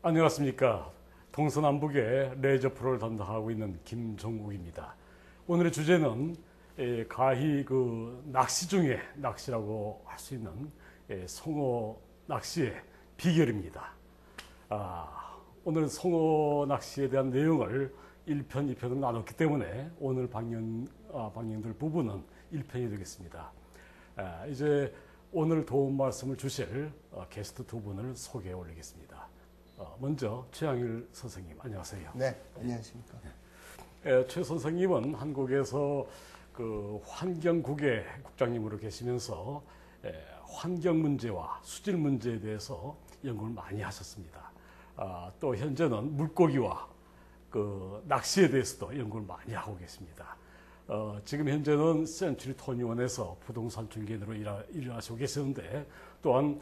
안녕하십니까. 동서남북의 레저 프로를 담당하고 있는 김종국입니다. 오늘의 주제는 가히 낚시 중에 낚시라고 할 수 있는 송어 낚시의 비결입니다. 오늘 송어 낚시에 대한 내용을 1편, 2편으로 나눴기 때문에 오늘 방영될 부분은 1편이 되겠습니다. 이제 오늘 도움 말씀을 주실 게스트 두 분을 소개해 올리겠습니다. 먼저 최양일 선생님, 안녕하세요. 네, 안녕하십니까. 최 선생님은 한국에서 환경국의 국장님으로 계시면서 환경 문제와 수질 문제에 대해서 연구를 많이 하셨습니다. 또 현재는 물고기와 낚시에 대해서도 연구를 많이 하고 계십니다. 지금 현재는 센츄리 토니원에서 부동산 중개인으로 일하시고 계시는데 또한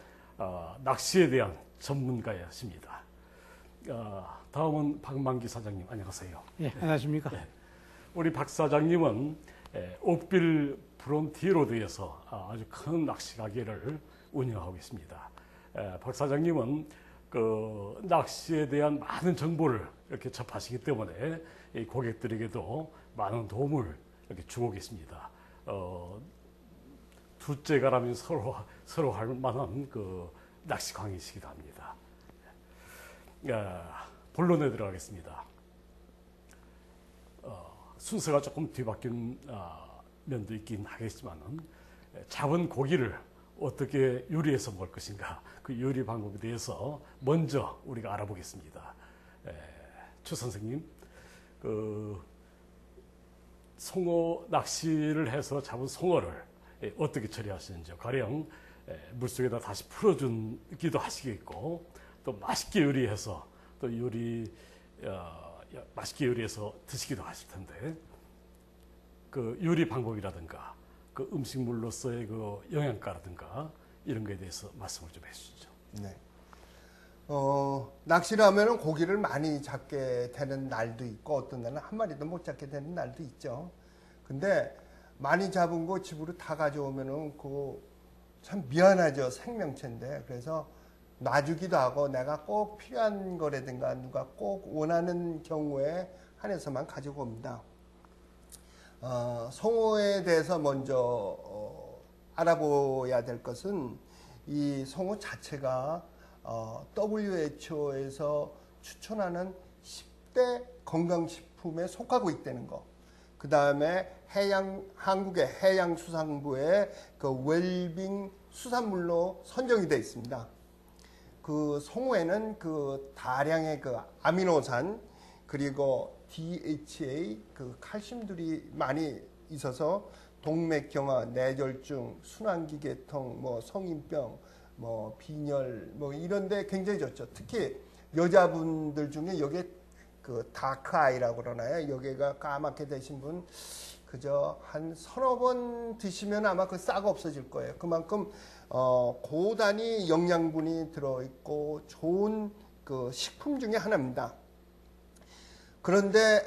낚시에 대한 전문가이십니다. 다음은 박만기 사장님, 안녕하세요. 예, 안녕하십니까. 네. 우리 박 사장님은 옥빌 프론티어로드에서 아주 큰 낚시 가게를 운영하고 있습니다. 박 사장님은 낚시에 대한 많은 정보를 이렇게 접하시기 때문에 이 고객들에게도 많은 도움을 이렇게 주고 계십니다. 둘째가라면 서로 할 만한 낚시 광이시기도 합니다. 본론에 들어가겠습니다. 순서가 조금 뒤바뀐 면도 있긴 하겠지만은 잡은 고기를 어떻게 요리해서 먹을 것인가, 그 요리 방법에 대해서 먼저 우리가 알아보겠습니다. 최 선생님, 송어 낚시를 해서 잡은 송어를 어떻게 처리하시는지요? 가령 물속에다 다시 풀어주기도 하시겠고, 또 맛있게 요리해서 맛있게 요리해서 드시기도 하실 텐데, 요리 방법이라든가 음식물로서의 영양가라든가 이런 거에 대해서 말씀을 좀 해주시죠. 네. 낚시를 하면은 고기를 많이 잡게 되는 날도 있고, 어떤 날은 한 마리도 못 잡게 되는 날도 있죠. 근데 많이 잡은 거 집으로 다 가져오면은 참 미안하죠. 생명체인데. 그래서 놔주기도 하고, 내가 꼭 필요한 거라든가 누가 꼭 원하는 경우에 한해서만 가지고 옵니다. 송어에 대해서 먼저 알아봐야 될 것은, 이 송어 자체가 WHO에서 추천하는 10대 건강식품에 속하고 있다는 거. 그 다음에 한국의 해양수산부의 웰빙 수산물로 선정이 되어 있습니다. 송어에는 다량의 아미노산, 그리고 DHA, 칼슘들이 많이 있어서 동맥경화, 뇌졸중, 순환기계통, 성인병, 빈혈, 이런데 굉장히 좋죠. 특히 여자분들 중에 여기에 다크 아이라고 그러나요? 여기가 까맣게 되신 분, 그저 한 서너 번 드시면 아마 싹 없어질 거예요. 그만큼 고단위 영양분이 들어있고 좋은 식품 중에 하나입니다. 그런데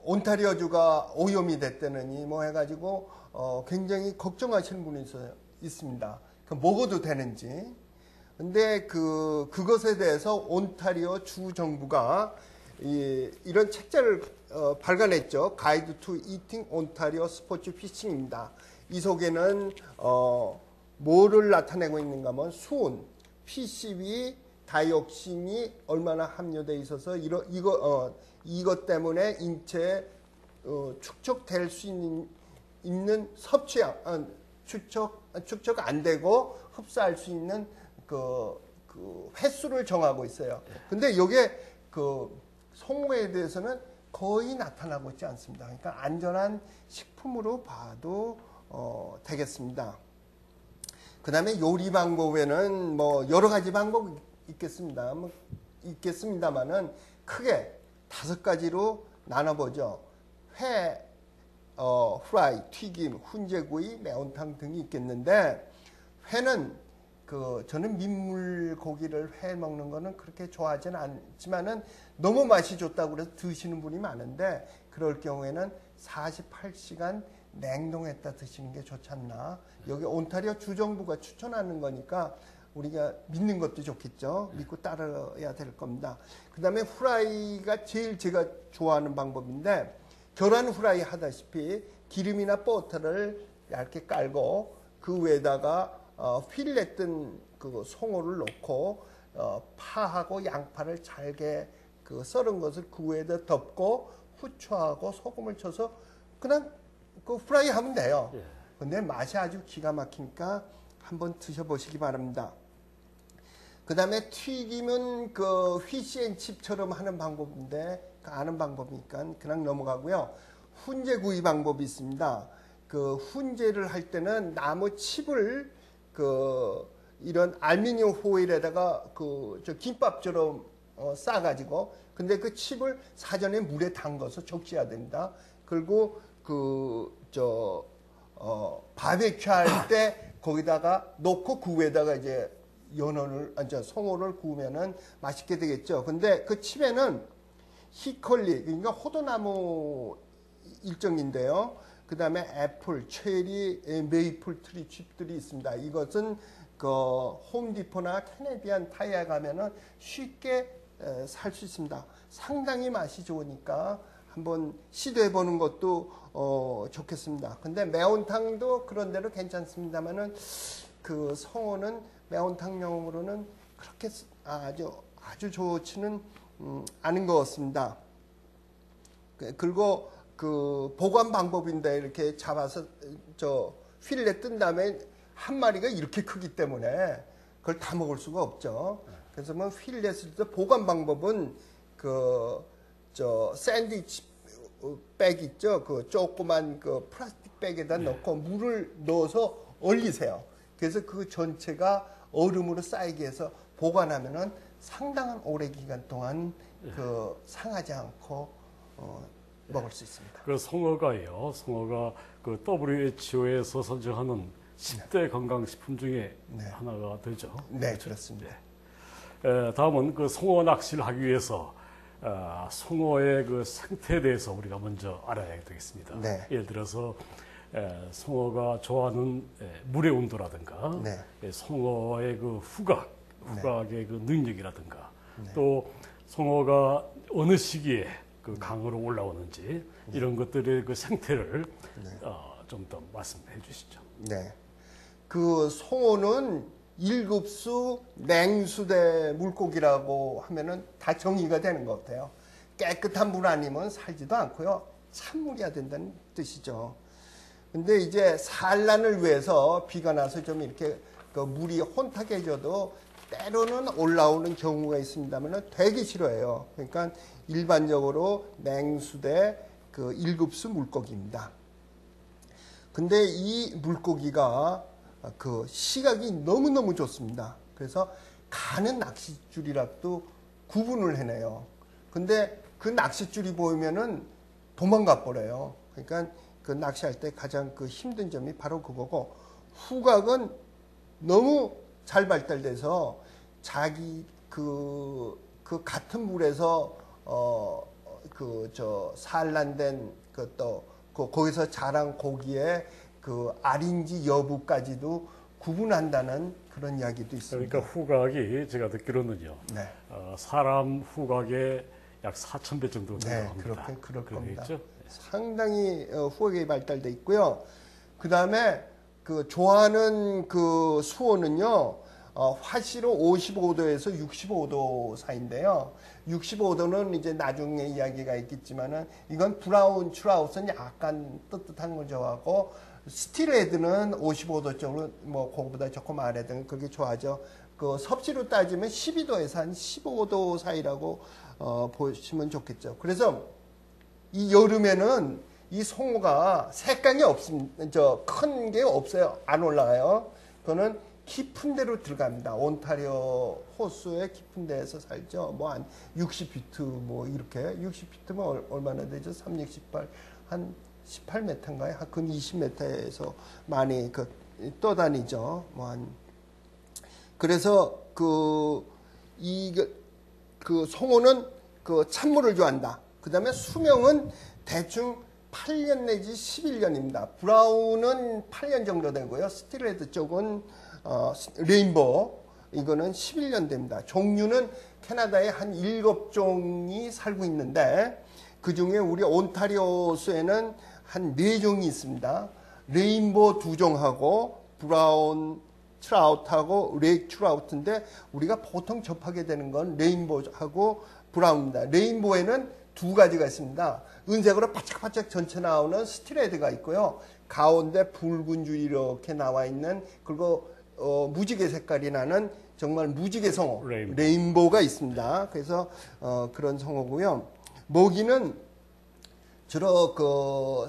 온타리오주가 오염이 됐다느니 해가지고 굉장히 걱정하시는 분이 있습니다. 먹어도 되는지. 근데 그것에 대해서 온타리오 주 정부가 이런 책자를 발간했죠. 가이드 투 이팅 온타리오 스포츠 피싱입니다. 이 속에는 뭐를 나타내고 있는가 하면 수온, PCB, 다이옥신이 얼마나 함유되어 있어서 이것 때문에 인체에 축적될 수 있는 섭취량, 축적 안 되고 흡수할 수 있는 횟수를 정하고 있어요. 근데 이게 송어에 대해서는 거의 나타나고 있지 않습니다. 그러니까 안전한 식품으로 봐도 되겠습니다. 그 다음에 요리 방법에는 여러 가지 방법이 있겠습니다만은 크게 5가지로 나눠보죠. 회, 프라이, 튀김, 훈제구이, 매운탕 등이 있겠는데, 회는 저는 민물 고기를 회 먹는 거는 그렇게 좋아하지는 않지만은 너무 맛이 좋다고 그래서 드시는 분이 많은데, 그럴 경우에는 48시간 냉동했다 드시는 게 좋지 않나. 여기 온타리오 주정부가 추천하는 거니까 우리가 믿는 것도 좋겠죠. 믿고 따라야 될 겁니다. 그 다음에 후라이가 제일 제가 좋아하는 방법인데, 계란 후라이 하다시피 기름이나 버터를 얇게 깔고 그 위에다가 필레 뜬 그 송어를 넣고 파하고 양파를 잘게 그 썰은 것을 그 위에다 덮고 후추하고 소금을 쳐서 그냥 그 프라이 하면 돼요. 예. 근데 맛이 아주 기가 막히니까 한번 드셔보시기 바랍니다. 그 다음에 튀김은 그 피시앤칩처럼 하는 방법인데, 그 아는 방법이니까 그냥 넘어가고요. 훈제 구이 방법이 있습니다. 그 훈제를 할 때는 나무 칩을 그 이런 알루미늄 호일에다가 그 저 김밥처럼 싸가지고, 근데 그 칩을 사전에 물에 담가서 적셔야 됩니다. 그리고 바베큐 할 때 거기다가 넣고 그 위에다가 이제 송어를 구우면은 맛있게 되겠죠. 근데 그 칩에는 히컬리, 그러니까 호두나무 일종인데요. 그 다음에 애플, 체리, 메이플 트리 칩들이 있습니다. 이것은 그 홈디포나 캐네디안 타이어에 가면은 쉽게 살 수 있습니다. 상당히 맛이 좋으니까 한번 시도해 보는 것도 좋겠습니다. 근데 매운탕도 그런 대로 괜찮습니다만은 그 송어는 매운탕용으로는 그렇게 아주 좋지는 않은 것 같습니다. 그리고 그 보관 방법인데, 이렇게 잡아서 필레 뜬 다음에 한 마리가 이렇게 크기 때문에 그걸 다 먹을 수가 없죠. 그래서 뭐 필레 쓸 때 보관 방법은 샌드위치 백 있죠. 그 조그만 그 플라스틱 백에다 넣고 물을 넣어서 얼리세요. 그래서 그 전체가 얼음으로 쌓이게 해서 보관하면은 상당한 오래 기간 동안 그 상하지 않고 먹을 수 있습니다. 그 송어가 그 WHO에서 선정하는 10대 건강식품 중에 하나가 되죠. 네, 그렇습니다. 다음은 그 송어 낚시를 하기 위해서 송어의 그 생태에 대해서 우리가 먼저 알아야 되겠습니다. 네. 예를 들어서 송어가 좋아하는 물의 온도라든가, 송어의 그 후각의 그 능력이라든가, 또 송어가 어느 시기에 그 강으로 올라오는지 이런 것들의 그 생태를 좀 더 말씀해 주시죠. 네. 그 송어는 1급수 냉수대 물고기라고 하면은 다 정의가 되는 것 같아요. 깨끗한 물 아니면 살지도 않고요. 찬물이야 된다는 뜻이죠. 근데 이제 산란을 위해서 비가 나서 좀 이렇게 그 물이 혼탁해져도 때로는 올라오는 경우가 있습니다만 되게 싫어해요. 그러니까 일반적으로 냉수대 그 1급수 물고기입니다. 근데 이 물고기가 그 시각이 너무너무 좋습니다. 그래서 가는 낚싯줄이라도 구분을 해내요. 근데 그 낚싯줄이 보이면은 도망가 버려요. 그러니까 그 낚시할 때 가장 그 힘든 점이 바로 그거고, 후각은 너무 잘 발달돼서 자기 그 같은 물에서 산란된 거기서 자란 고기의 그 알인지 여부까지도 구분한다는 그런 이야기도 있습니다. 그러니까 후각이 제가 듣기로는요. 네. 사람 후각의 약 4,000배 정도 네, 된다고 합니다. 그럴 겁니다. 있죠? 상당히 후각이 발달돼 있고요. 그 다음에 그 좋아하는 그 수온은요, 화씨로 55도에서 65도 사이인데요. 65도는 이제 나중에 이야기가 있겠지만은, 이건 브라운 트라우스는 약간 뜨뜻한 걸 좋아하고, 스틸헤드는 55도 쪽으로 뭐 그거보다 조금 아래든 그게 좋아하죠. 그 섭씨로 따지면 12도에서 한 15도 사이라고 보시면 좋겠죠. 그래서 이 여름에는 이 송어가 색감이 없습니다. 큰 게 없어요. 안 올라가요. 그거는 깊은 데로 들어갑니다. 온타리오 호수의 깊은 데에서 살죠. 뭐 한 60피트 뭐 이렇게 60피트면 얼마나 되죠? 3, 68, 한 18m인가요? 근 20m에서 많이 떠다니죠. 뭐 한 그래서 그 송어는 그 찬물을 좋아한다. 그 다음에 수명은 대충 8년 내지 11년입니다. 브라운은 8년 정도 되고요. 스틸헤드 쪽은 레인보우 이거는 11년 됩니다. 종류는 캐나다에 한 7종이 살고 있는데 그 중에 우리 온타리오수에는 한 4종이 있습니다. 레인보 2종하고 브라운 트라우트하고 레이크 트라우트인데 우리가 보통 접하게 되는 건 레인보하고 브라운입니다. 레인보에는 2가지가 있습니다. 은색으로 바짝바짝 전체 나오는 스트레드가 있고요. 가운데 붉은 줄이 이렇게 나와 있는, 그리고 무지개 색깔이 나는 정말 무지개 성호 레인보가 있습니다. 그래서 그런 성호고요. 모기는 주로 그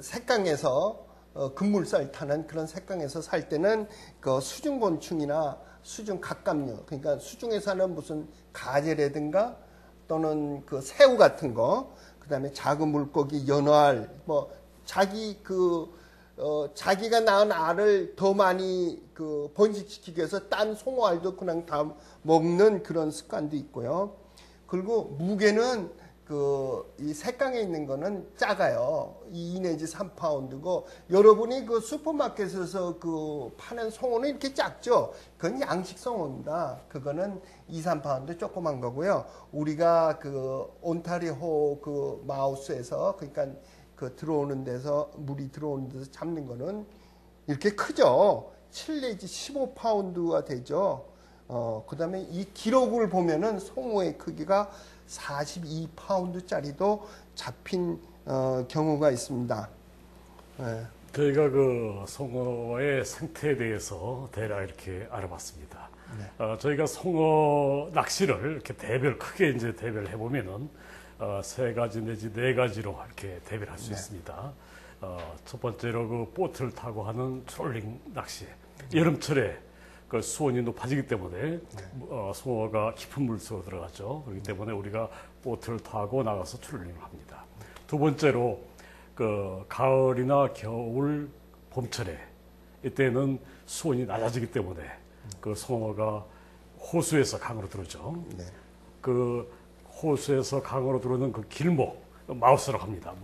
색강에서 급물살 타는 그런 색강에서 살 때는 그 수중곤충이나 수중 갑각류, 그러니까 수중에 사는 무슨 가재라든가 또는 그 새우 같은 거, 그다음에 작은 물고기, 연어알, 뭐 자기가 낳은 알을 더 많이 그 번식시키기 위해서 딴 송어알도 그냥 다 먹는 그런 습관도 있고요. 그리고 무게는 이 색강에 있는 거는 작아요. 2 내지 3파운드고, 여러분이 그 슈퍼마켓에서 그 파는 송어는 이렇게 작죠? 그건 양식 송어입니다. 그거는 2, 3파운드 조그만 거고요. 우리가 그 온타리오 그 마우스에서, 그러니까 그 들어오는 데서, 물이 들어오는 데서 잡는 거는 이렇게 크죠? 7 내지 15파운드가 되죠. 그 다음에 이 기록을 보면은 송어의 크기가 42파운드짜리도 잡힌 경우가 있습니다. 네. 저희가 그 송어의 생태에 대해서 대략 이렇게 알아봤습니다. 네. 저희가 송어 낚시를 이렇게 크게 이제 대별을 해보면은 3가지 내지 4가지로 이렇게 대별을 할 수 네. 있습니다. 첫 번째로 그 보트를 타고 하는 트롤링 낚시. 여름철에 그 수온이 높아지기 때문에 송어가 깊은 물속으로 들어가죠. 그렇기 때문에 우리가 보트를 타고 나가서 트롤링을 합니다. 두 번째로 그 가을이나 겨울, 봄철에 이때는 수온이 낮아지기 때문에 그 송어가 호수에서 강으로 들어오죠. 네. 그 호수에서 강으로 들어오는 그 길목, 마우스라고 합니다.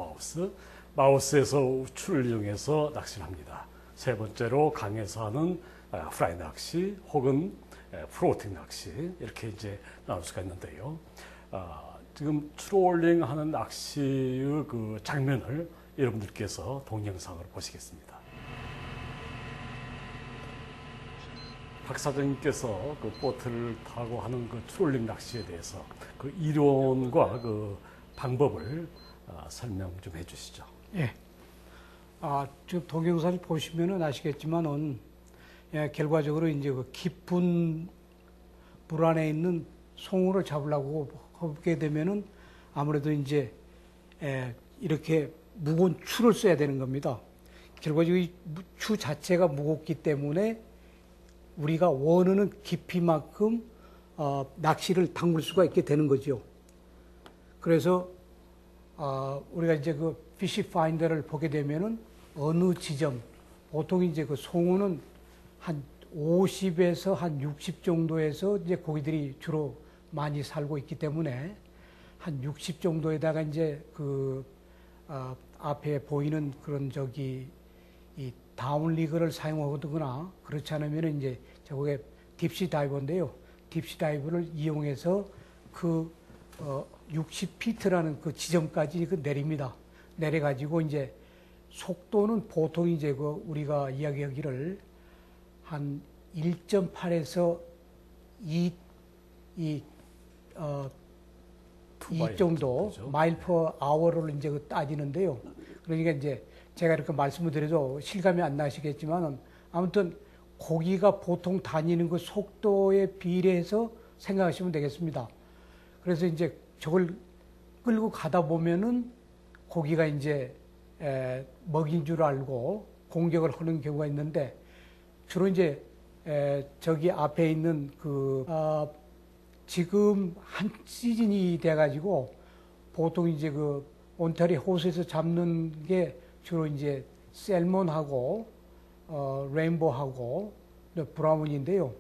마우스에서 추를 이용해서 낚시를 합니다. 세 번째로 강에서 하는 프라이 낚시 혹은 플로팅 낚시, 이렇게 이제 나올 수가 있는데요. 지금 트롤링 하는 낚시의 그 장면을 여러분들께서 동영상으로 보시겠습니다. 박 사장님께서 그 보트를 타고 하는 그 트롤링 낚시에 대해서 그 이론과 그 방법을 설명 좀 해주시죠. 예. 지금 동영상을 보시면은 아시겠지만은, 결과적으로 이제 그 깊은 물 안에 있는 송어를 잡으려고 하게 되면은 아무래도 이제 이렇게 무거운 추를 써야 되는 겁니다. 결과적으로 이 추 자체가 무겁기 때문에 우리가 원하는 깊이만큼 낚시를 담글 수가 있게 되는 거죠. 그래서 우리가 이제 그 피시 파인더를 보게 되면은 어느 지점, 보통 이제 그 송어는 한 50에서 한 60 정도에서 이제 고기들이 주로 많이 살고 있기 때문에 한 60 정도에다가 이제 그 앞에 보이는 그런 이 다운리그를 사용하거나, 그렇지 않으면 이제 저게 딥시 다이버인데요. 딥시 다이버를 이용해서 그 60피트라는 그 지점까지 그 내립니다. 내려가지고 이제 속도는 보통 이제 그 우리가 이야기하기를 한 1.8에서 2 정도 마일 퍼 아워를 이제 그 따지는데요. 그러니까 이제 제가 이렇게 말씀을 드려도 실감이 안 나시겠지만, 아무튼 고기가 보통 다니는 그 속도에 비례해서 생각하시면 되겠습니다. 그래서 이제 저걸 끌고 가다 보면은 고기가 이제 먹인 줄 알고 공격을 하는 경우가 있는데, 주로 이제 저기 앞에 있는 지금 한 시즌이 돼가지고 보통 이제 그 온타리 호수에서 잡는 게 주로 이제 셀몬하고 레인보우하고 브라운인데요.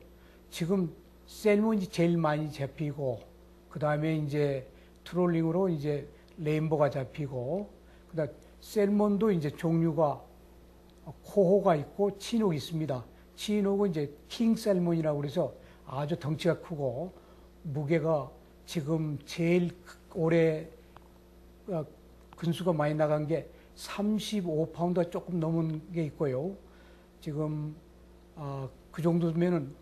지금 셀몬이 제일 많이 잡히고, 그 다음에 이제 트롤링으로 이제 레인보우가 잡히고, 그다음 셀몬도 이제 종류가 코호가 있고 치녹이 있습니다. 치녹은 이제 킹 셀몬이라고 그래서 아주 덩치가 크고 무게가 지금 제일 올해 근수가 많이 나간 게 35파운드가 조금 넘은 게 있고요. 지금 그 정도면은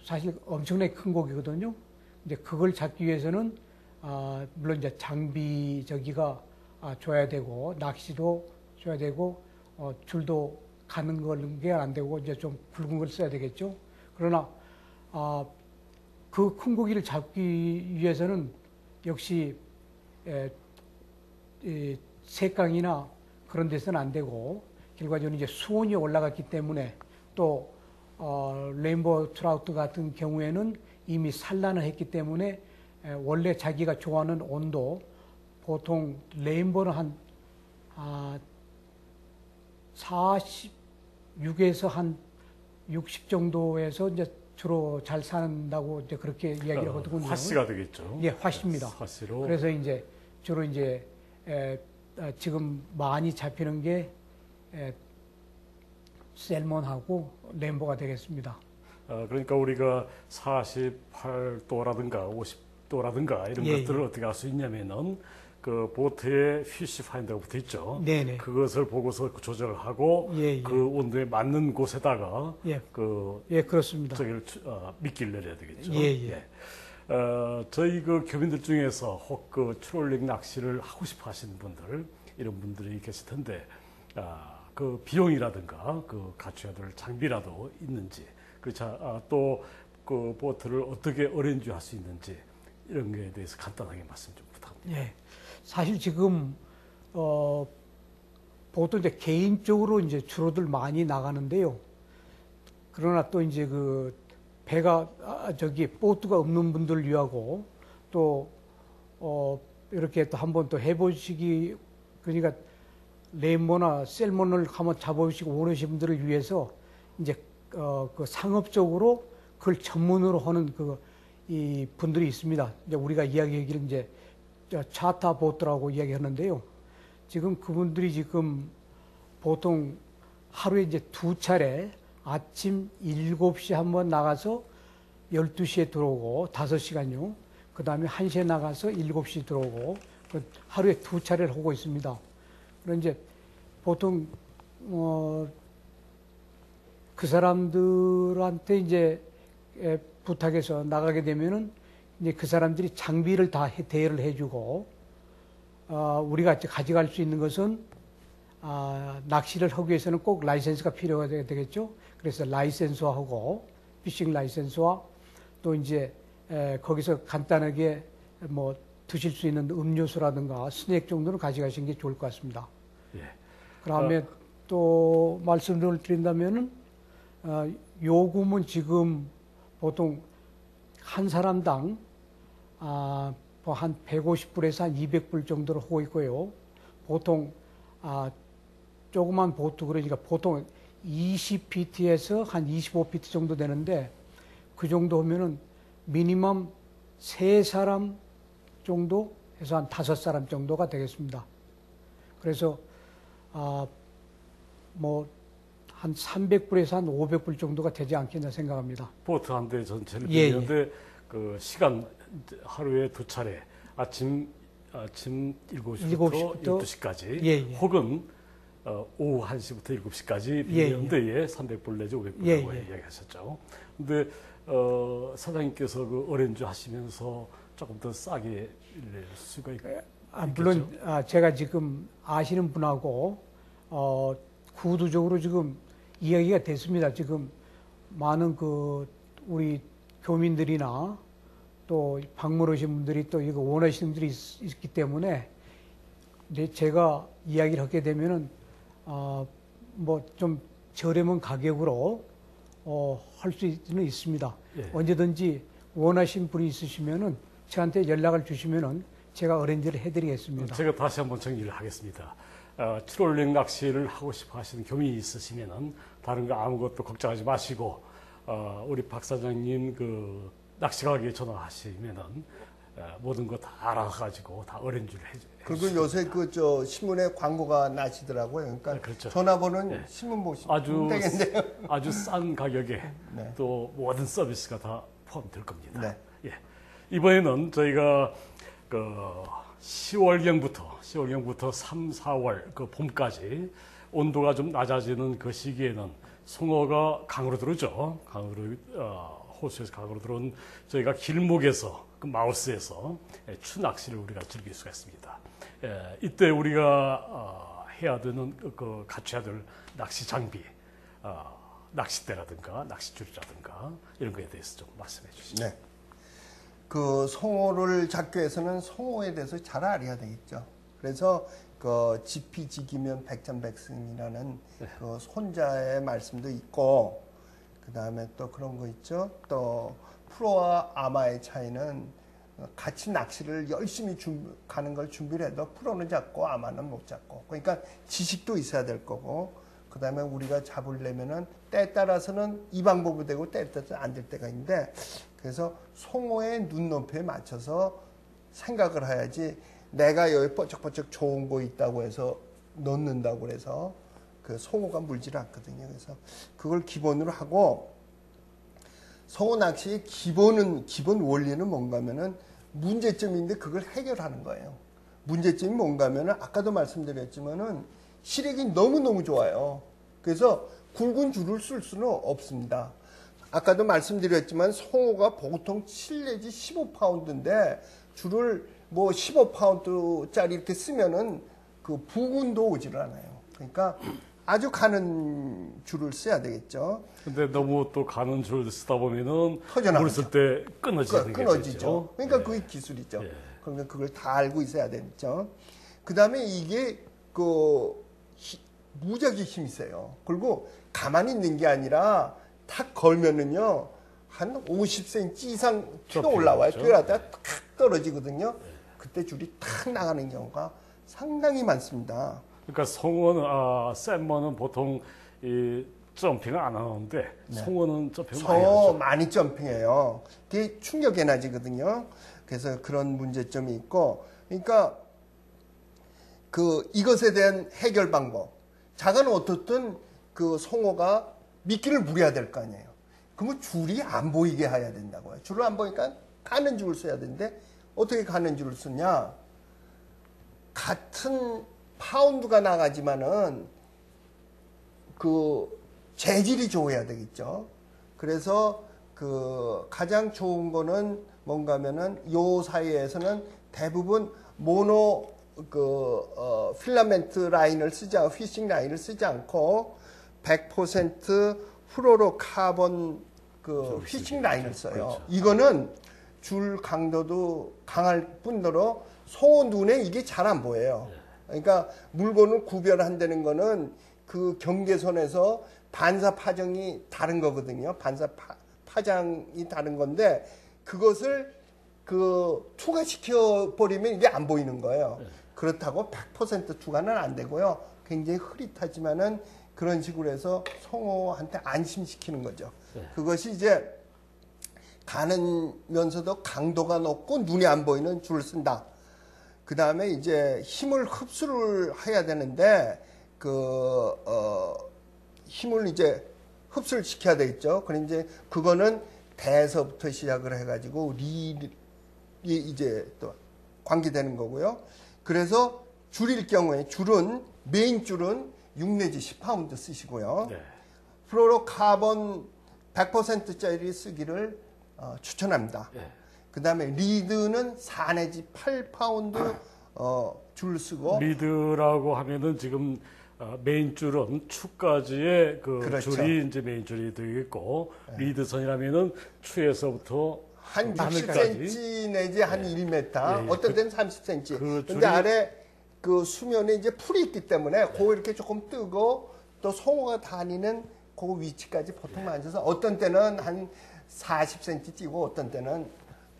사실 엄청나게 큰 고기거든요. 이제 그걸 잡기 위해서는 물론 이제 장비 저기가 줘야 되고 낚시도 줘야 되고 줄도 가는 게 안 되고 이제 좀 굵은 걸 써야 되겠죠. 그러나 그 큰 고기를 잡기 위해서는 역시 색강이나 그런 데서는 안 되고 결과적으로 이제 수온이 올라갔기 때문에 또 레인보우 트라우트 같은 경우에는 이미 산란을 했기 때문에 원래 자기가 좋아하는 온도 보통 레인보우는 한 46에서 한 60 정도에서 이제 주로 잘 사는다고 이제 그렇게 이야기를 하거든요. 화씨가 되겠죠. 예, 화씨입니다. 화씨로. 그래서 이제 주로 이제 지금 많이 잡히는 게 셀몬하고 레인보우가 되겠습니다. 그러니까 우리가 48도라든가 50도라든가 이런 예, 것들을 어떻게 알 수 있냐면은 그 보트에 피쉬 파인더가 붙어 있죠. 네네. 그것을 보고서 조절을 하고 예, 예. 그 온도에 맞는 곳에다가 예. 그 예, 그렇습니다. 저기를 미끼를 내려야 되겠죠. 예, 예. 저희 그 교민들 중에서 혹 그 트롤링 낚시를 하고 싶어 하시는 분들 이런 분들이 계실 텐데 그 비용이라든가 그 갖춰야 될 장비라도 있는지 또 그 보트를 어떻게 어레인지 할 수 있는지 이런 거에 대해서 간단하게 말씀 좀 부탁합니다. 예. 사실 지금 보통 이제 개인적으로 이제 주로들 많이 나가는데요. 그러나 또 이제 그 배가 보트가 없는 분들 위하고 또 이렇게 또 한번 또 해보시기 그러니까 레인보우나 셀몬을 한번 잡아보시고 원하시는 분들을 위해서 이제 그 상업적으로 그걸 전문으로 하는 이 분들이 있습니다. 이제 우리가 이야기하기를 이제 차타 보트라고 이야기하는데요. 지금 그분들이 지금 보통 하루에 이제 2차례 아침 7시에 한번 나가서 12시에 들어오고 5시간요. 그 다음에 1시에 나가서 7시 들어오고 하루에 2차례를 하고 있습니다. 그럼 이제 보통 그 사람들한테 이제 부탁해서 나가게 되면은 이제 그 사람들이 장비를 다 대여를 해주고 우리가 가져갈 수 있는 것은 낚시를 하기 위해서는 꼭 라이센스가 필요가 되겠죠. 그래서 라이센스하고 피싱 라이센스와 또 이제 거기서 간단하게 뭐 드실 수 있는 음료수라든가 스낵 정도는 가져가시는 게 좋을 것 같습니다. 예. 그다음에 또 말씀을 드린다면은 요금은 지금 보통 한 사람당 뭐 한 150불에서 한 200불 정도로 하고 있고요. 보통 조그만 보트 그러니까 보통 20피트에서 한 25피트 정도 되는데 그 정도 하면은 미니멈 3사람 정도 해서 한 5사람 정도가 되겠습니다. 그래서 뭐 한 300불에서 한 500불 정도가 되지 않겠나 생각합니다. 보트 한 대 전체를 예, 빌리는데 그 시간 하루에 2차례 아침 7시부터 12시까지 예, 예. 혹은 오후 1시부터 7시까지 빌리는 데에 300불 내지 500불이라고 이야기하셨죠. 근데 사장님께서 그 어렌지 하시면서 조금 더 싸게 낼 수가 있겠죠? 물론 제가 지금 아시는 분하고 구두적으로 지금 이야기가 됐습니다. 지금 많은 우리 교민들이나 또 방문 오신 분들이 또 이거 원하시는 분들이 있기 때문에 제가 이야기를 하게 되면은 뭐 좀 저렴한 가격으로 할 수는 있습니다. 예. 언제든지 원하시는 분이 있으시면은 저한테 연락을 주시면은 제가 어렌지를 해드리겠습니다. 제가 다시 한번 정리를 하겠습니다. 트롤링 낚시를 하고 싶어 하시는 교민이 있으시면은 다른 거 아무것도 걱정하지 마시고 우리 박 사장님 그 낚시 가게에 전화하시면은 모든 거 다 알아가지고 다 어렌지를 그리고 요새 신문에 광고가 나시더라고요. 그러니까 그렇죠. 전화번호는 신문 보시면 되겠네요. 아주 싼 가격에 네. 또 모든 서비스가 다 포함될 겁니다. 네. 예. 이번에는 저희가 그 10월경부터 3, 4월 그 봄까지 온도가 좀 낮아지는 그 시기에는 송어가 강으로 들어오죠. 호수에서 강으로 들어온 저희가 길목에서 그 마우스에서 추 낚시를 우리가 즐길 수가 있습니다. 이때 우리가 해야 되는 갖춰야 될 낚시 장비, 낚싯대라든가 낚싯줄이라든가 이런 거에 대해서 좀 말씀해 주시죠. 네. 그 송어를 잡기 위해서는 송어에 대해서 잘 알아야 되겠죠. 그래서 그 지피지기면 백전백승이라는 그 손자의 말씀도 있고, 그 다음에 또 그런 거 있죠. 또 프로와 아마의 차이는 같이 낚시를 열심히 가는 걸 준비를 해도 프로는 잡고 아마는 못 잡고, 그러니까 지식도 있어야 될 거고, 그 다음에 우리가 잡으려면은 때에 따라서는 이 방법으로 되고 때에 따라서 안 될 때가 있는데, 그래서 송어의 눈높이에 맞춰서 생각을 해야지, 내가 여기 뻐쩍뻐쩍 좋은 거 있다고 해서 넣는다고 해서 그 송어가 물질 않거든요. 그래서 그걸 기본으로 하고, 송어 낚시의 기본 원리는 뭔가 하면은 문제점인데 그걸 해결하는 거예요. 문제점이 뭔가 하면은 아까도 말씀드렸지만은 시력이 너무너무 좋아요. 그래서 굵은 줄을 쓸 수는 없습니다. 아까도 말씀드렸지만 송어가 보통 7 내지 15파운드인데 줄을 뭐 15파운드짜리 이렇게 쓰면은 그 부근도 오지를 않아요. 그러니까 아주 가는 줄을 써야 되겠죠. 근데 너무 또 가는 줄 쓰다 보면은 터져나가죠. 물 쓸 때 끊어지죠. 그러니까 그게 기술이죠. 그러니까 그걸 다 알고 있어야 되겠죠. 그 다음에 이게 무지하게 힘이 세요. 그리고 가만히 있는 게 아니라 탁 걸면은요, 한 50cm 이상 튀어 올라와요. 뛰어다가 탁 떨어지거든요. 그때 줄이 탁 나가는 경우가 상당히 많습니다. 그러니까 송어는, 샌머는 보통 이 점핑을 안 하는데, 송어는 점핑을 많이 하죠. 많이 점핑해요. 그게 충격 에너지거든요. 그래서 그런 문제점이 있고, 그러니까 이것에 대한 해결 방법. 작은 어떻든 그 송어가 미끼를 물어야 될 거 아니에요. 그러면 줄이 안 보이게 해야 된다고요. 줄을 안 보니까 가는 줄을 써야 되는데, 어떻게 가는 줄을 쓰냐? 같은 파운드가 나가지만은 그 재질이 좋아야 되겠죠. 그래서 그 가장 좋은 거는 뭔가 하면은 요 사이에서는 대부분 모노 필라멘트 라인을 피싱 라인을 쓰지 않고 100% 플로로 카본 피싱 라인을 써요. 그렇죠. 이거는 줄 강도도 강할 뿐더러 송어 눈에 이게 잘 안 보여요. 그러니까 물건을 구별한다는 거는 그 경계선에서 반사 파장이 다른 거거든요. 반사 파장이 다른 건데, 그것을 투과시켜 버리면 이게 안 보이는 거예요. 그렇다고 100% 투과는 안 되고요. 굉장히 흐릿하지만은 그런 식으로 해서 송어한테 안심시키는 거죠. 그것이 이제 가는면서도 강도가 높고 눈이 안 보이는 줄을 쓴다. 그 다음에 이제 힘을 흡수를 해야 되는데, 힘을 이제 흡수를 시켜야 되겠죠. 그럼 이제 그거는 대에서부터 시작을 해가지고 리이 이제 또 관계되는 거고요. 그래서 줄일 경우에 메인 줄은 6 내지 10파운드 쓰시고요. 네. 플로로카본 100%짜리 쓰기를 추천합니다. 네. 그 다음에 리드는 4 내지 8파운드 줄 쓰고. 리드라고 하면은 지금 메인 줄은 추까지의 그렇죠. 줄이 이제 메인 줄이 되겠고, 리드선이라면은 추에서부터 한 바늘까지. 60cm 내지 한 1m, 예. 어떤 데는 30cm. 그 근데 줄이- 아래 그 수면에 이제 풀이 있기 때문에 그거 이렇게 조금 뜨고, 또 송어가 다니는 그 위치까지 보통 만져서 어떤 때는 한 40cm 뛰고 어떤 때는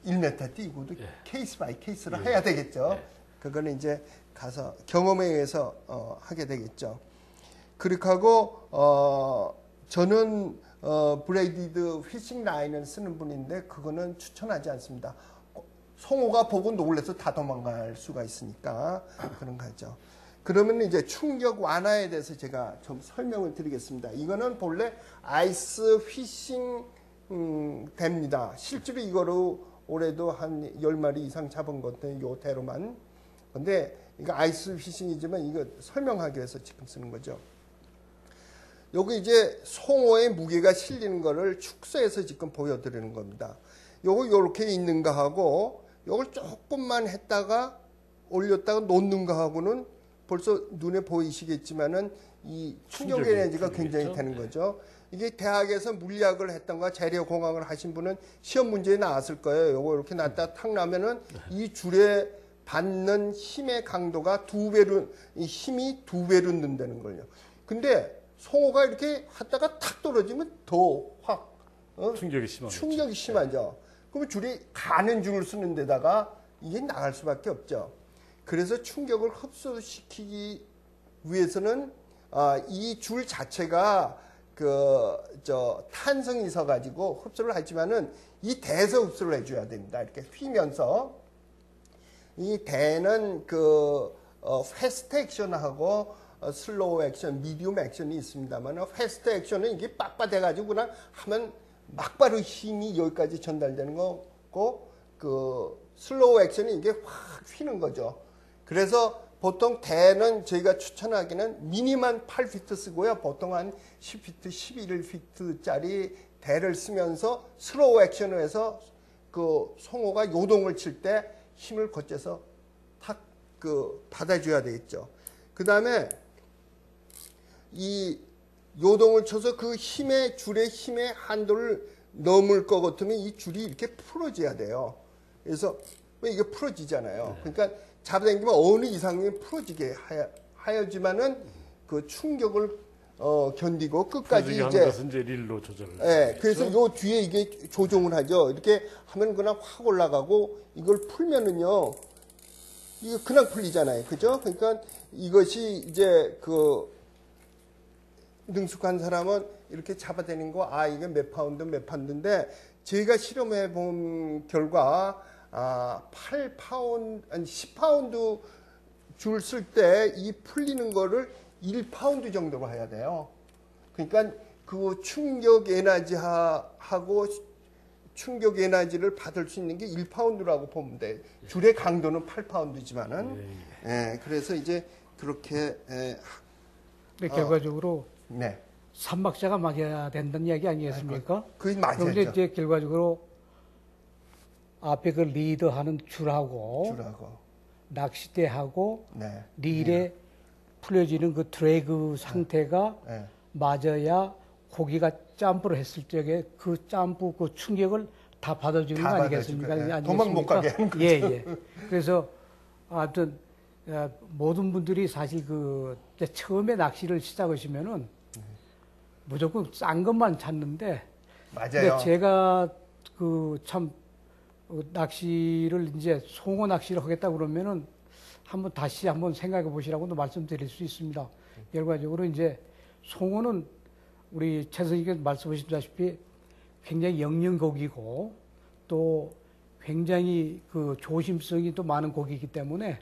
1m 뛰고도 케이스 바이 케이스로 해야 되겠죠. 그거는 이제 가서 경험에 의해서 하게 되겠죠. 그렇게 하고 저는 브레이디드 피싱 라인을 쓰는 분인데 그거는 추천하지 않습니다. 송어가 보고 놀라서 다 도망갈 수가 있으니까 그런 거죠. 그러면 이제 충격 완화에 대해서 제가 좀 설명을 드리겠습니다. 이거는 본래 아이스 피싱 됩니다. 실제로 이거로 올해도 한 10마리 이상 잡은 것들 요 대로만. 근데 이거 아이스 피싱이지만 이거 설명하기 위해서 지금 쓰는 거죠. 요거 이제 송어의 무게가 실리는 거를 축소해서 지금 보여드리는 겁니다. 요거 요렇게 있는 거 하고 요걸 조금만 했다가 올렸다가 놓는 거 하고는 벌써 눈에 보이시겠지만은 이 충격 에너지가 굉장히 되는 거죠. 이게 대학에서 물리학을 했던가 재료공학을 하신 분은 시험 문제에 나왔을 거예요. 요거 이렇게 놨다 탁 나면은 이 줄에 받는 힘의 강도가 힘이 2배로 는다는 거예요. 근데 송어가 이렇게 하다가 탁 떨어지면 더 확 충격이 심하죠. 그러면 줄이 가는 줄을 쓰는 데다가 이게 나갈 수밖에 없죠. 그래서 충격을 흡수시키기 위해서는 이 줄 자체가 탄성이 있어 가지고 흡수를 하지만은 이 대에서 흡수를 해줘야 됩니다. 이렇게 휘면서 이 대는 패스트 액션하고 슬로우 액션, 미디움 액션이 있습니다만 패스트 액션은 이게 빡빡해 가지고 그냥 하면 막바로 힘이 여기까지 전달되는 거고 슬로우 액션이 이게 확 휘는 거죠. 그래서 보통 대는 저희가 추천하기는 미니멈 8피트 쓰고요. 보통 한 10피트, 11피트짜리 대를 쓰면서 슬로우 액션을 해서 송어가 요동을 칠 때 힘을 거쳐서 탁 받아줘야 되겠죠. 그 다음에 이 요동을 쳐서 그 줄의 힘의 한도를 넘을 것 같으면 이 줄이 이렇게 풀어져야 돼요. 그래서 왜 이게 풀어지잖아요. 그러니까 잡아당기면 어느 이상이 풀어지게 하여지만은 그 충격을 견디고 끝까지 이제 것은 이제 릴로 조절. 네, 그래서 요 뒤에 이게 조정을 하죠. 이렇게 하면 그냥 확 올라가고 이걸 풀면은요, 이거 그냥 풀리잖아요, 그죠? 그러니까 이것이 이제 능숙한 사람은 이렇게 잡아대는 거, 이게 몇 파운드인데 저희가 실험해 본 결과 8파운드, 아니 10파운드 줄 쓸 때 이 풀리는 거를 1파운드 정도로 해야 돼요. 그러니까 그 충격 에너지하고 충격 에너지를 받을 수 있는 게 1파운드라고 보면 돼. 줄의 강도는 8파운드지만은. 예, 그래서 이제 그렇게. 근데 결과적으로 네. 삼박자가 맞아야 된다는 이야기 아니겠습니까? 그게 맞아요. 그런데 이제 결과적으로 앞에 그 리더하는 줄하고 낚싯대하고 네. 릴에 풀려지는 그 드래그 상태가 네. 맞아야 고기가 점프를 했을 적에 그 점프 그 충격을 다 받아주는 거 아니겠습니까? 네. 도망 못 가게 하는 거죠. 예. 그래서 아무튼 모든 분들이 사실 처음에 낚시를 시작하시면은 무조건 싼 것만 찾는데 맞아요. 근데 제가 참 낚시를 이제 송어 낚시를 하겠다 그러면은 다시 한번 생각해 보시라고도 말씀드릴 수 있습니다. 결과적으로 이제 송어는 우리 최 선생님께서 말씀하셨다시피 굉장히 영양 고기고 또 굉장히 조심성이 또 많은 고기이기 때문에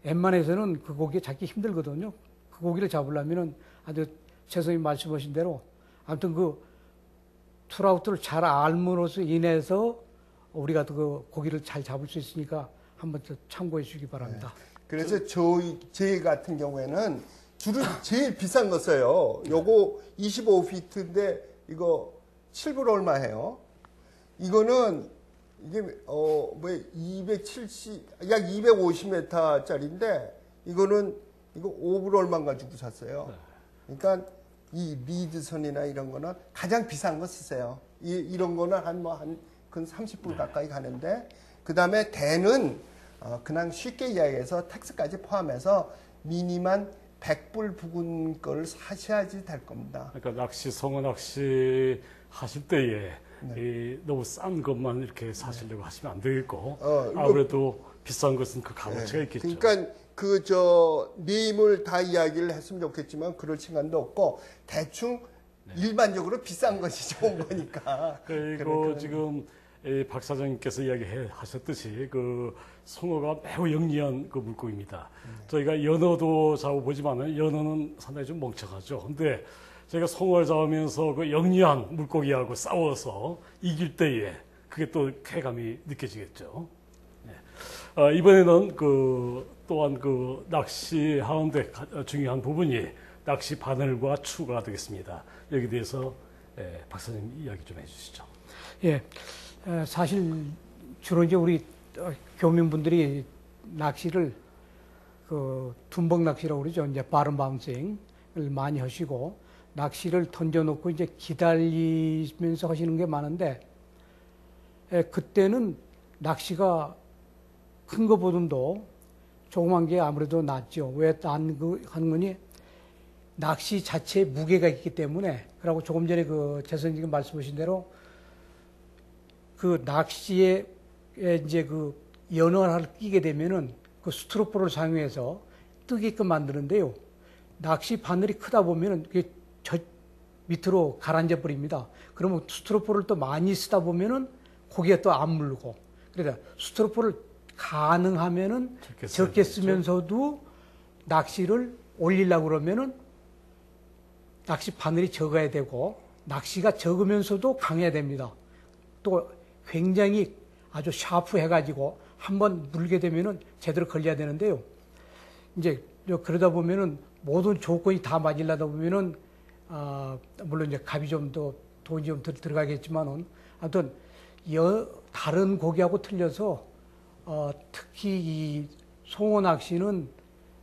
웬만해서는 그 고기 잡기 힘들거든요. 그 고기를 잡으려면은 아주 최 선생님 말씀하신 대로 아무튼 트라우트를 잘 알므로써 인해서 우리가 그 고기를 잘 잡을 수 있으니까 한번 더 참고해 주시기 바랍니다. 네. 그래서 제 같은 경우에는 줄은 제일 비싼 거 써요. 요거 25피트인데 이거 7불 얼마 해요? 이거는 이게 270, 약 250m짜리인데 이거 5불 얼마인가 주고 샀어요. 그러니까 이 리드선이나 이런 거는 가장 비싼 거 쓰세요. 이런 거는 한 30불 가까이 가는데 그 다음에 대는 그냥 쉽게 이야기해서 텍스까지 포함해서 미니만 100불 부근 걸 사셔야지 될 겁니다. 그러니까 송어 낚시 하실 때에 너무 싼 것만 이렇게 사시려고 하시면 안 되겠고 아무래도 비싼 것은 그 값어치가 있겠죠. 그러니까 네임을 다 이야기를 했으면 좋겠지만 그럴 시간도 없고 대충 일반적으로 비싼 것이 좋은 거니까. 그리고 지금 박 사장님께서 이야기하셨듯이 송어가 매우 영리한 물고기입니다. 저희가 연어도 잡아보지만 연어는 상당히 좀 멍청하죠. 근데 저희가 송어를 잡으면서 그 영리한 물고기하고 싸워서 이길 때에 그게 또 쾌감이 느껴지겠죠. 이번에는 또한 낚시하는데 중요한 부분이 낚시 바늘과 추가 되겠습니다. 여기에 대해서 박사님 이야기 좀 해주시죠. 예, 사실 주로 이제 우리 교민분들이 낚시를 둔벙 낚시라고 그러죠. 이제 바른 바운싱을 많이 하시고 낚시를 던져놓고 이제 기다리면서 하시는 게 많은데 그때는 낚시가 큰 거보다도 조그만 게 아무래도 낫죠. 왜 하는 거니? 낚시 자체에 무게가 있기 때문에. 그리고 조금 전에 제 선생님 말씀하신 대로 낚시에 이제 연어를 끼게 되면은 스트로포를 사용해서 뜨게끔 만드는데요. 낚시 바늘이 크다 보면은 그게 저 밑으로 가라앉아 버립니다. 그러면 스트로포를 또 많이 쓰다 보면은 고기가 또 안 물고. 그러니까 스트로포를 가능하면은 적게 쓰면서도 낚시를 올리려고 그러면은 낚시 바늘이 적어야 되고 낚시가 적으면서도 강해야 됩니다. 또 굉장히 아주 샤프해가지고 한번 물게 되면은 제대로 걸려야 되는데요. 이제 그러다 보면은 모든 조건이 다 맞으려다 보면은 물론 이제 값이 좀 더 돈이 좀 들어가겠지만은 아무튼 다른 고기하고 틀려서 특히 이 송어 낚시는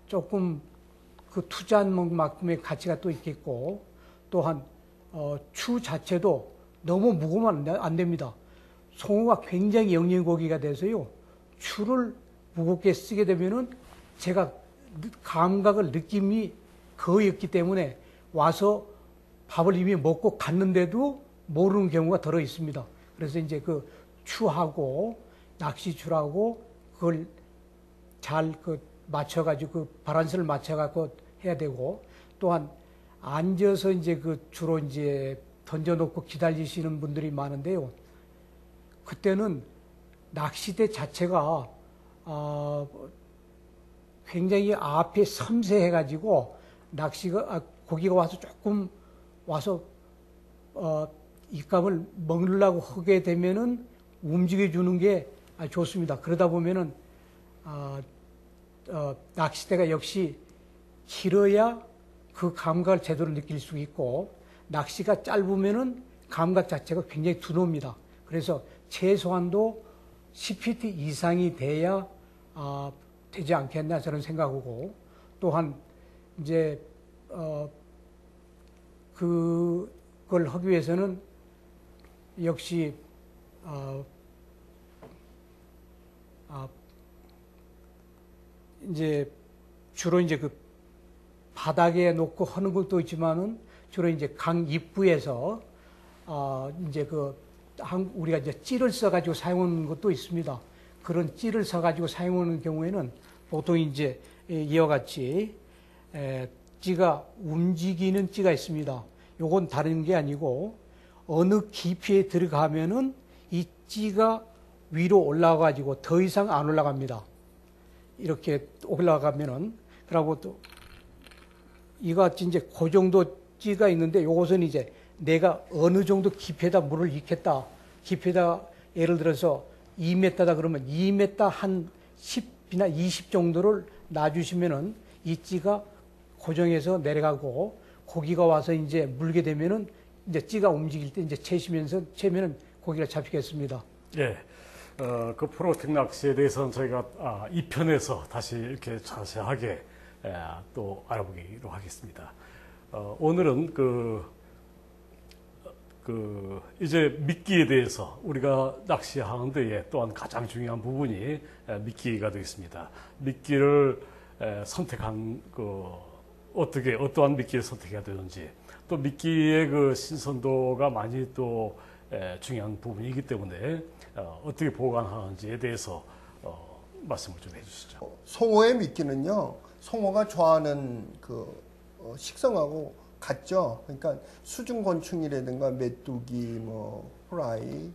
조금 투자한 만큼의 가치가 또 있겠고 또한 추 자체도 너무 무거우면 안 됩니다. 송어가 굉장히 영리한 고기가 돼서요. 추를 무겁게 쓰게 되면은 제가 감각을 느낌이 거의 없기 때문에 와서 밥을 이미 먹고 갔는데도 모르는 경우가 더러 있습니다. 그래서 이제 추하고 낚시추라고 그걸 잘 맞춰가지고 바란스를 맞춰갖고 해야 되고 또한 앉아서 이제 주로 이제 던져놓고 기다리시는 분들이 많은데요. 그때는 낚시대 자체가 굉장히 앞에 섬세해가지고 고기가 와서 조금 와서 입감을 먹으려고 하게 되면은 움직여주는 게 좋습니다. 그러다 보면은 낚시대가 역시 길어야 그 감각을 제대로 느낄 수 있고 낚시가 짧으면은 감각 자체가 굉장히 두놉니다. 그래서 최소한도 10피트 이상이 돼야 되지 않겠나 저는 생각하고 또한 이제 그걸 하기 위해서는 역시 이제 주로 이제 바닥에 놓고 하는 것도 있지만은 주로 이제 강 입구에서 이제 우리가 이제 찌를 써가지고 사용하는 것도 있습니다. 그런 찌를 써가지고 사용하는 경우에는 보통 이제 이와 같이 찌가 움직이는 찌가 있습니다. 요건 다른 게 아니고 어느 깊이에 들어가면은 이 찌가 위로 올라가가지고 더 이상 안 올라갑니다. 이렇게 올라가면은 그러고 또 이같이 이제 그 정도 찌가 있는데 요것은 이제 내가 어느 정도 깊이에다 물을 익혔다. 깊이에다 예를 들어서 2m다 그러면 2m 한 10이나 20 정도를 놔주시면은 이 찌가 고정해서 내려가고 고기가 와서 이제 물게 되면은 이제 찌가 움직일 때 이제 채면은 고기가 잡히겠습니다. 예. 프로텍 낚시에 대해서는 저희가 2편에서 다시 이렇게 자세하게 또 알아보기로 하겠습니다. 오늘은 이제 미끼에 대해서 우리가 낚시하는 데에 또한 가장 중요한 부분이 미끼가 되겠습니다. 미끼를 선택한 어떠한 미끼를 선택해야 되는지 또 미끼의 신선도가 많이 또 중요한 부분이기 때문에 어떻게 보관하는지에 대해서 말씀을 좀 해주시죠. 송어의 미끼는요, 송어가 좋아하는 식성하고 같죠. 그러니까 수중곤충이라든가 메뚜기, 호라이,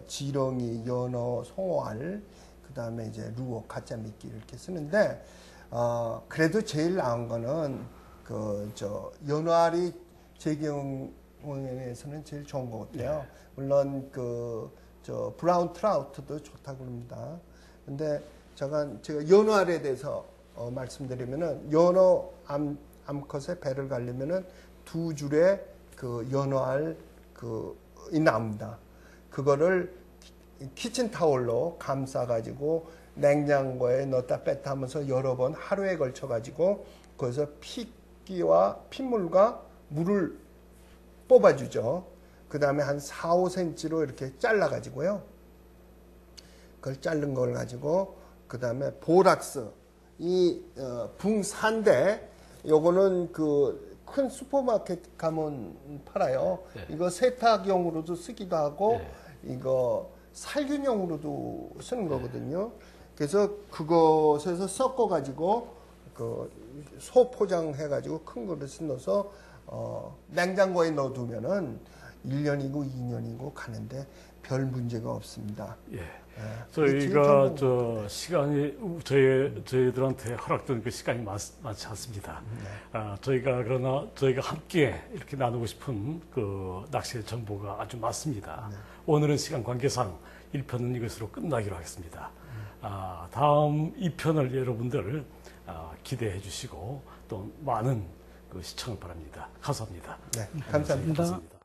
지렁이, 연어, 송어알, 그 다음에 이제 루어, 가짜 미끼를 이렇게 쓰는데, 그래도 제일 나은 거는 연어알이 제 경우에서는 제일 좋은 것 같아요. 물론 저 브라운 트라우트도 좋다고 그럽니다. 근데 제가 연어알에 대해서 말씀드리면은 연어 암컷의 배를 가려면은 2줄의 그 연어알 이 나옵니다. 그거를 키친타올로 감싸가지고 냉장고에 넣었다 뺐다 하면서 여러 번 하루에 걸쳐가지고 거기서 피끼와 핏물과 물을 뽑아주죠. 그 다음에 한 4, 5cm로 이렇게 잘라가지고요. 그걸 자른 걸 가지고 그 다음에 보락스 이 붕산대 요거는 그 큰 슈퍼마켓 가면 팔아요. 네. 이거 세탁용으로도 쓰기도 하고 네. 이거 살균용으로도 쓰는 거거든요. 그래서 그것에서 섞어 가지고 그 소포장해 가지고 큰 그릇에 넣어서 냉장고에 넣어두면은 1년이고 2년이고 가는데 별 문제가 없습니다. 예. 저희가 저희가 시간이 저희들한테 허락된 그 시간이 많지 않습니다. 저희가 함께 이렇게 나누고 싶은 그 낚시의 정보가 아주 많습니다. 오늘은 시간 관계상 1편은 이것으로 끝나기로 하겠습니다. 다음 2편을 여러분들 기대해 주시고 또 많은 그 시청을 바랍니다. 감사합니다. 네, 감사합니다. 감사합니다.